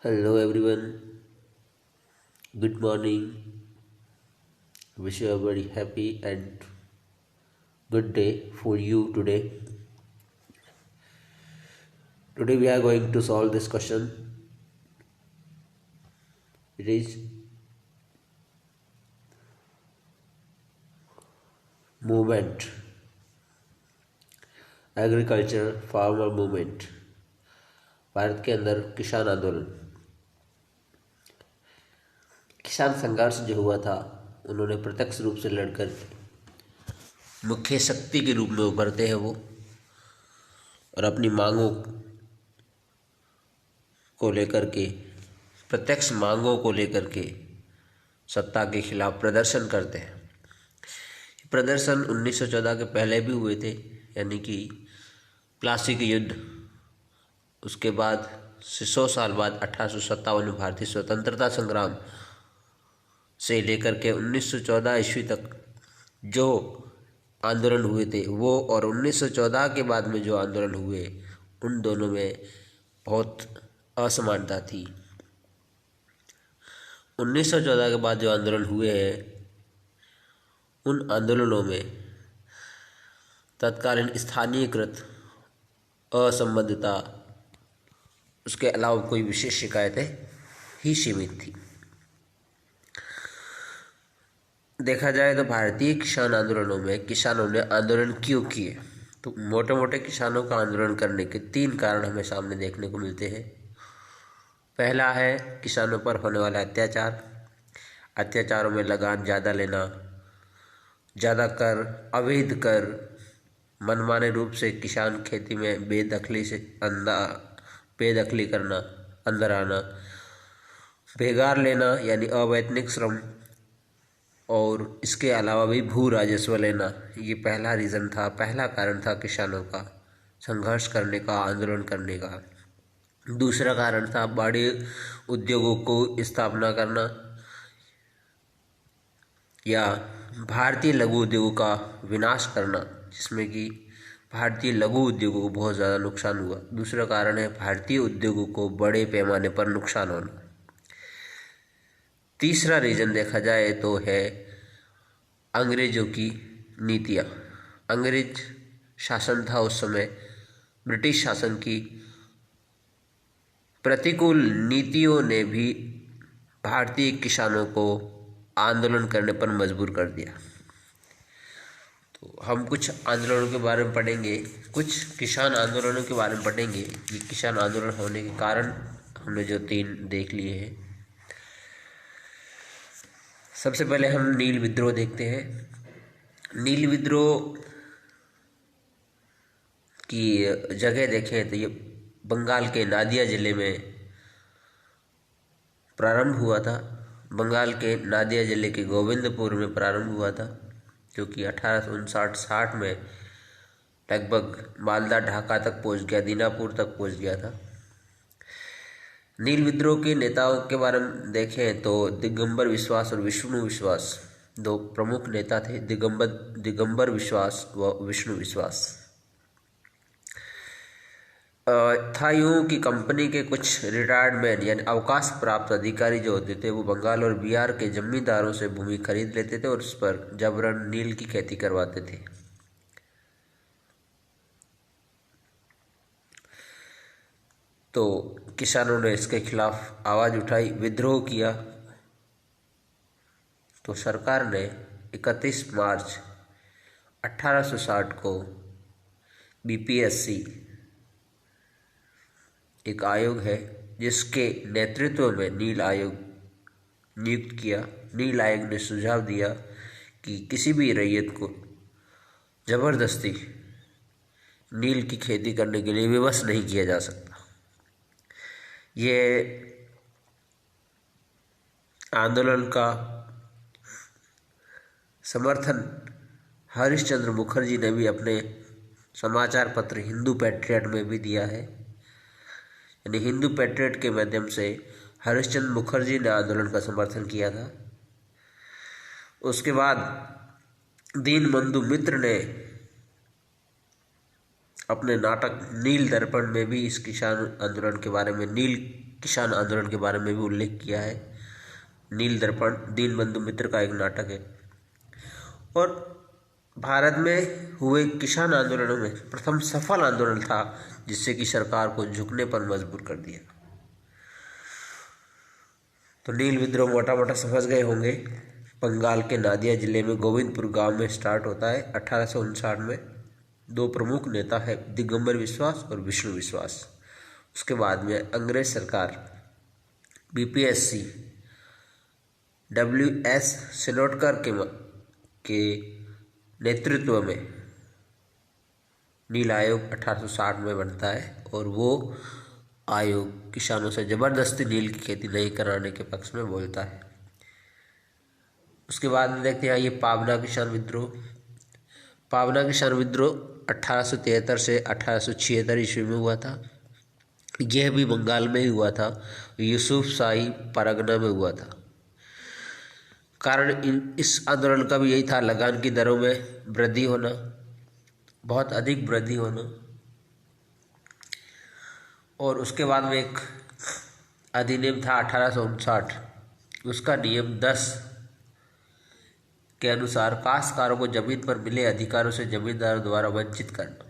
Hello everyone, good morning. Wish you a very happy and good day for you today. Today we are going to solve this question. It is movement, agriculture farmer movement. Bharat के अंदर किसान आंदोलन, किसान संघर्ष जो हुआ था, उन्होंने प्रत्यक्ष रूप से लड़कर मुख्य शक्ति के रूप में उभरते हैं वो, और अपनी मांगों को लेकर के, प्रत्यक्ष मांगों को लेकर के सत्ता के खिलाफ प्रदर्शन करते हैं। प्रदर्शन 1914 के पहले भी हुए थे, यानी कि प्लासी के युद्ध, उसके बाद से 100 साल बाद 1857 में भारतीय स्वतंत्रता संग्राम से लेकर के 1914 ईस्वी तक जो आंदोलन हुए थे वो, और 1914 के बाद में जो आंदोलन हुए, उन दोनों में बहुत असमानता थी। 1914 के बाद जो आंदोलन हुए हैं, उन आंदोलनों में तत्कालीन स्थानीयकृत असंबद्धता, उसके अलावा कोई विशेष शिकायतें ही सीमित थी। देखा जाए तो भारतीय किसान आंदोलनों में किसानों ने आंदोलन क्यों किए, तो मोटे मोटे किसानों का आंदोलन करने के 3 कारण हमें सामने देखने को मिलते हैं। पहला है किसानों पर होने वाला अत्याचार, अत्याचारों में लगान ज़्यादा लेना, ज़्यादा कर, अवैध कर, मनमाने रूप से किसान खेती में बेदखली करना, अंदर आना, बेगार लेना यानी अवैतनिक श्रम, और इसके अलावा भी भू राजस्व लेना। ये पहला रीज़न था, पहला कारण था किसानों का संघर्ष करने का, आंदोलन करने का। दूसरा कारण था बड़े उद्योगों को स्थापना करना या भारतीय लघु उद्योगों का विनाश करना, जिसमें कि भारतीय लघु उद्योगों को बहुत ज़्यादा नुकसान हुआ। दूसरा कारण है भारतीय उद्योगों को बड़े पैमाने पर नुकसान होना। तीसरा रीज़न देखा जाए तो है अंग्रेज़ों की नीतियाँ। अंग्रेज शासन था उस समय, ब्रिटिश शासन की प्रतिकूल नीतियों ने भी भारतीय किसानों को आंदोलन करने पर मजबूर कर दिया। तो हम कुछ आंदोलनों के बारे में पढ़ेंगे, कुछ किसान आंदोलनों के बारे में पढ़ेंगे। ये किसान आंदोलन होने के कारण हमने जो 3 देख लिए हैं। सबसे पहले हम नील विद्रोह देखते हैं। नील विद्रोह की जगह देखें तो ये बंगाल के नादिया ज़िले में प्रारंभ हुआ था। बंगाल के नादिया ज़िले के गोविंदपुर में प्रारंभ हुआ था, जो कि 1859-60 में लगभग मालदा, ढाका तक पहुंच गया, दीनापुर तक पहुंच गया था। नील विद्रोह के नेताओं के बारे में देखें तो दिगंबर विश्वास और विष्णु विश्वास 2 प्रमुख नेता थे। दिगंबर विश्वास व विष्णु विश्वास था यूँ कि कंपनी के कुछ रिटायर्ड मैन यानी अवकाश प्राप्त अधिकारी जो होते थे, वो बंगाल और बिहार के जमींदारों से भूमि खरीद लेते थे और उस पर जबरन नील की खेती करवाते थे। तो किसानों ने इसके खिलाफ आवाज़ उठाई, विद्रोह किया। तो सरकार ने 31 मार्च 1860 को बीपीएससी एक आयोग है जिसके नेतृत्व में नील आयोग नियुक्त किया। नील आयोग ने सुझाव दिया कि किसी भी रैयत को ज़बरदस्ती नील की खेती करने के लिए विवश नहीं किया जा सकता। ये आंदोलन का समर्थन हरिश्चंद्र मुखर्जी ने भी अपने समाचार पत्र हिंदू पैट्रियट में भी दिया है। यानी हिंदू पैट्रियट के माध्यम से हरिश्चंद्र मुखर्जी ने आंदोलन का समर्थन किया था। उसके बाद दीनबंधु मित्र ने अपने नाटक नील दर्पण में भी इस किसान आंदोलन के बारे में, नील किसान आंदोलन के बारे में भी उल्लेख किया है। नील दर्पण दीनबंधु मित्र का एक नाटक है। और भारत में हुए किसान आंदोलनों में प्रथम सफल आंदोलन था जिससे कि सरकार को झुकने पर मजबूर कर दिया। तो नील विद्रोह मोटा मोटा समझ गए होंगे। बंगाल के नादिया जिले में गोविंदपुर गांव में स्टार्ट होता है 1859 में। दो प्रमुख नेता है दिगंबर विश्वास और विष्णु विश्वास। उसके बाद में अंग्रेज सरकार बीपीएससी WS शिनोडकर के नेतृत्व में नील आयोग 1860 में बनता है और वो आयोग किसानों से जबरदस्ती नील की खेती नहीं कराने के पक्ष में बोलता है। उसके बाद में देखते हैं ये पावना किसान विद्रोह। पावना किसान विद्रोह 1873 से 1876 ईस्वी में हुआ था। यह भी बंगाल में ही हुआ था, यूसुफशाही परगना में हुआ था। कारण इस आंदोलन का भी यही था, लगान की दरों में वृद्धि होना, बहुत अधिक वृद्धि होना। और उसके बाद में एक अधिनियम था 1859, उसका नियम 10 के अनुसार काश्तकारों को जमीन पर मिले अधिकारों से जमींदारों द्वारा वंचित करना।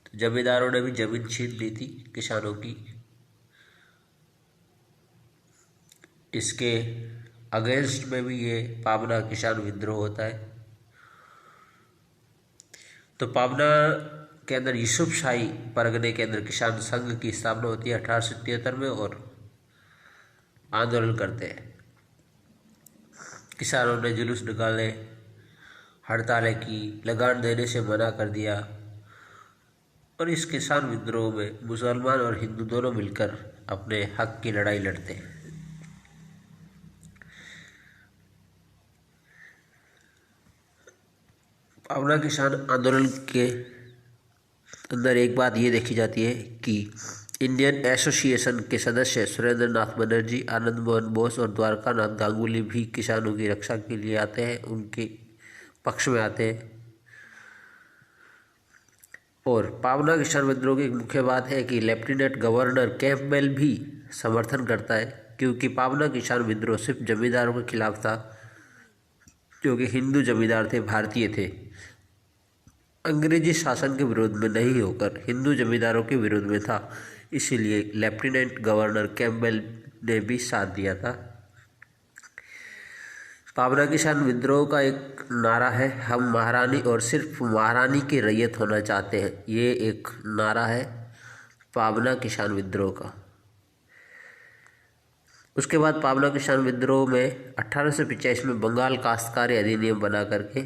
तो जमींदारों ने भी जमीन छीन ली थी किसानों की। इसके अगेंस्ट में भी ये पावना किसान विद्रोह होता है। तो पावना के अंदर यूसुफशाही परगने के अंदर किसान संघ की स्थापना होती है 1873 में और आंदोलन करते हैं। किसानों ने जुलूस निकाले, हड़तालें की, लगान देने से मना कर दिया। और इस किसान विद्रोह में मुसलमान और हिंदू दोनों मिलकर अपने हक की लड़ाई लड़ते हैं। पावना किसान आंदोलन के अंदर एक बात ये देखी जाती है कि इंडियन एसोसिएशन के सदस्य सुरेंद्र नाथ बनर्जी, आनंद मोहन बोस और द्वारका नाथ गांगुली भी किसानों की रक्षा के लिए आते हैं, उनके पक्ष में आते हैं। और पावना किसान विद्रोह की एक मुख्य बात है कि लेफ्टिनेंट गवर्नर कैंपबेल भी समर्थन करता है, क्योंकि पावना किसान विद्रोह सिर्फ जमींदारों के खिलाफ था, क्योंकि हिंदू जमींदार थे, भारतीय थे। अंग्रेजी शासन के विरोध में नहीं होकर हिंदू जमींदारों के विरोध में था, इसीलिए लेफ्टिनेंट गवर्नर कैंपबेल ने भी साथ दिया था। पावना किसान विद्रोह का एक नारा है, हम महारानी और सिर्फ महारानी की रैयत होना चाहते हैं। ये एक नारा है पावना किसान विद्रोह का। उसके बाद पावना किसान विद्रोह में 1885 में बंगाल काश्तकारी अधिनियम बना करके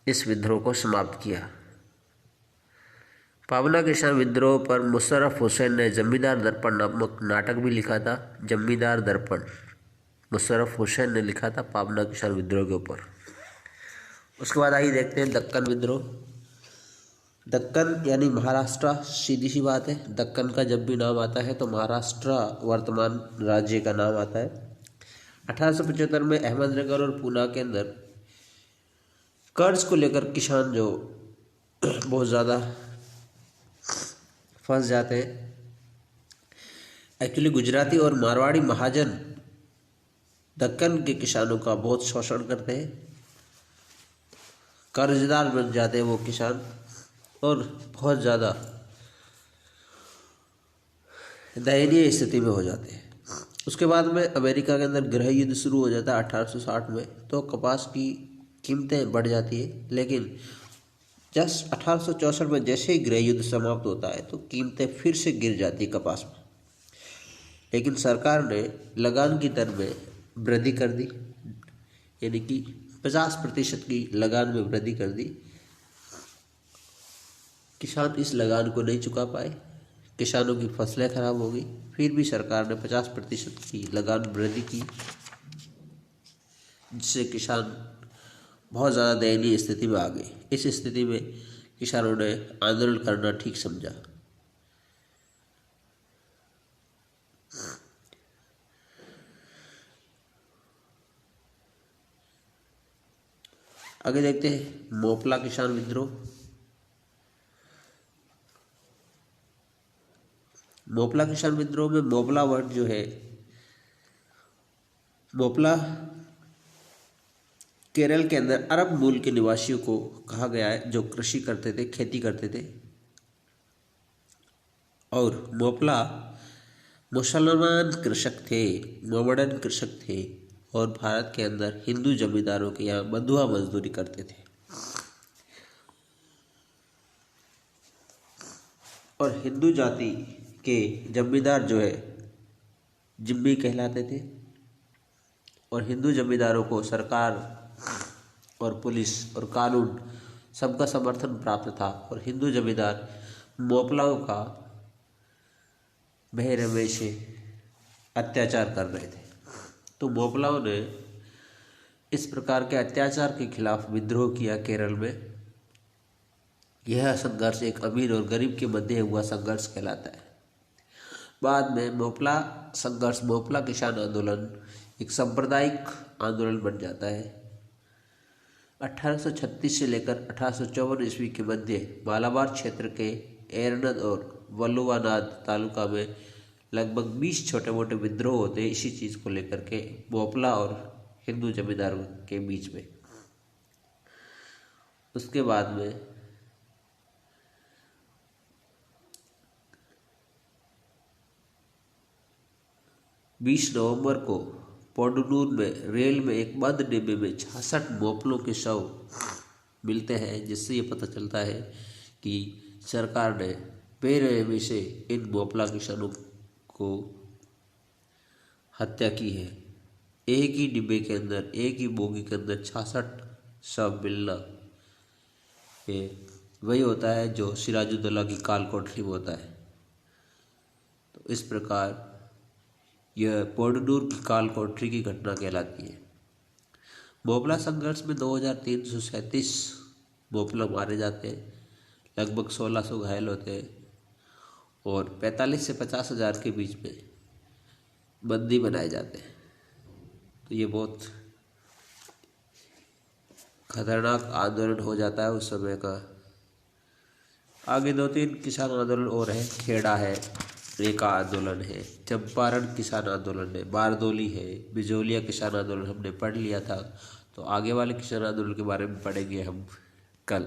इस विद्रोह को समाप्त किया। पावना किसान विद्रोह पर मुशर्रफ हुसैन ने जमींदार दर्पण नामक नाटक भी लिखा था। जमींदार दर्पण मुशर्रफ हुसैन ने लिखा था पावना किसान विद्रोह के ऊपर। उसके बाद आइए देखते हैं दक्कन विद्रोह। दक्कन यानी महाराष्ट्र, सीधी सी बात है। दक्कन का जब भी नाम आता है तो महाराष्ट्र वर्तमान राज्य का नाम आता है। 1875 में अहमदनगर और पूना के अंदर कर्ज को लेकर किसान जो बहुत ज़्यादा फंस जाते हैं। एक्चुअली गुजराती और मारवाड़ी महाजन दक्कन के किसानों का बहुत शोषण करते हैं, कर्जदार बन जाते हैं वो किसान और बहुत ज़्यादा दयनीय स्थिति में हो जाते हैं। उसके बाद में अमेरिका के अंदर गृह युद्ध शुरू हो जाता है 1860 में। तो कपास की कीमतें बढ़ जाती है, लेकिन जस्ट 1864 में जैसे ही गृह युद्ध समाप्त होता है तो कीमतें फिर से गिर जाती है कपास में। लेकिन सरकार ने लगान की दर में वृद्धि कर दी, यानी कि 50% की लगान में वृद्धि कर दी। किसान इस लगान को नहीं चुका पाए, किसानों की फसलें खराब हो गई। फिर भी सरकार ने 50% की लगान वृद्धि की, जिससे किसान बहुत ज़्यादा दयनीय स्थिति में आ गए। इस स्थिति में किसानों ने आंदोलन करना ठीक समझा। आगे देखते हैं मोपला किसान विद्रोह। मोपला किसान विद्रोह में मोपला वर्ग जो है, मोपला केरल के अंदर अरब मूल के निवासियों को कहा गया है, जो कृषि करते थे, खेती करते थे। और मोपला मुसलमान कृषक थे, मोमडन कृषक थे, और भारत के अंदर हिंदू जमींदारों के यहाँ बंधुआ मजदूरी करते थे। और हिंदू जाति के जमींदार जो है जिम्मी कहलाते थे, और हिंदू जमींदारों को सरकार और पुलिस और कानून सबका समर्थन प्राप्त था। और हिंदू जमींदार मोपलाओं का बहरमे से अत्याचार कर रहे थे। तो मोपलाओं ने इस प्रकार के अत्याचार के खिलाफ विद्रोह किया केरल में। यह संघर्ष एक अमीर और गरीब के मध्य हुआ संघर्ष कहलाता है। बाद में मोपला संघर्ष, मोपला किसान आंदोलन एक सांप्रदायिक आंदोलन बन जाता है। 1836 से लेकर 1854 ईस्वी के मध्य मालाबार क्षेत्र के एरनद और वल्लुवानाद तालुका में लगभग 20 छोटे मोटे विद्रोह होते हैं इसी चीज़ को लेकर के, मोपला और हिंदू जमींदारों के बीच में। उसके बाद में 20 नवंबर को पोडनूर में रेल में एक बंद डिब्बे में 66 मोपलों के शव मिलते हैं, जिससे ये पता चलता है कि सरकार ने बेरहमी से इन मोपला किसानों को हत्या की है। एक ही डिब्बे के अंदर, एक ही बोगी के अंदर 66 शव मिलना, ये वही होता है जो सिराजुद्दौला की काल कोठरी में होता है। तो इस प्रकार यह पोडनूर की काल कोठरी की घटना कहलाती है। मोपला संघर्ष में 2337 मोपला मारे जाते हैं, लगभग 1600 घायल होते हैं, और 45 से 50 हज़ार के बीच में बंदी बनाए जाते हैं। तो ये बहुत खतरनाक आंदोलन हो जाता है उस समय का। आगे 2-3 किसान आंदोलन और है, खेड़ा है, रेका आंदोलन है, चंपारण किसान आंदोलन है, बारदोली है, बिजोलिया किसान आंदोलन हमने पढ़ लिया था। तो आगे वाले किसान आंदोलन के बारे में पढ़ेंगे हम कल।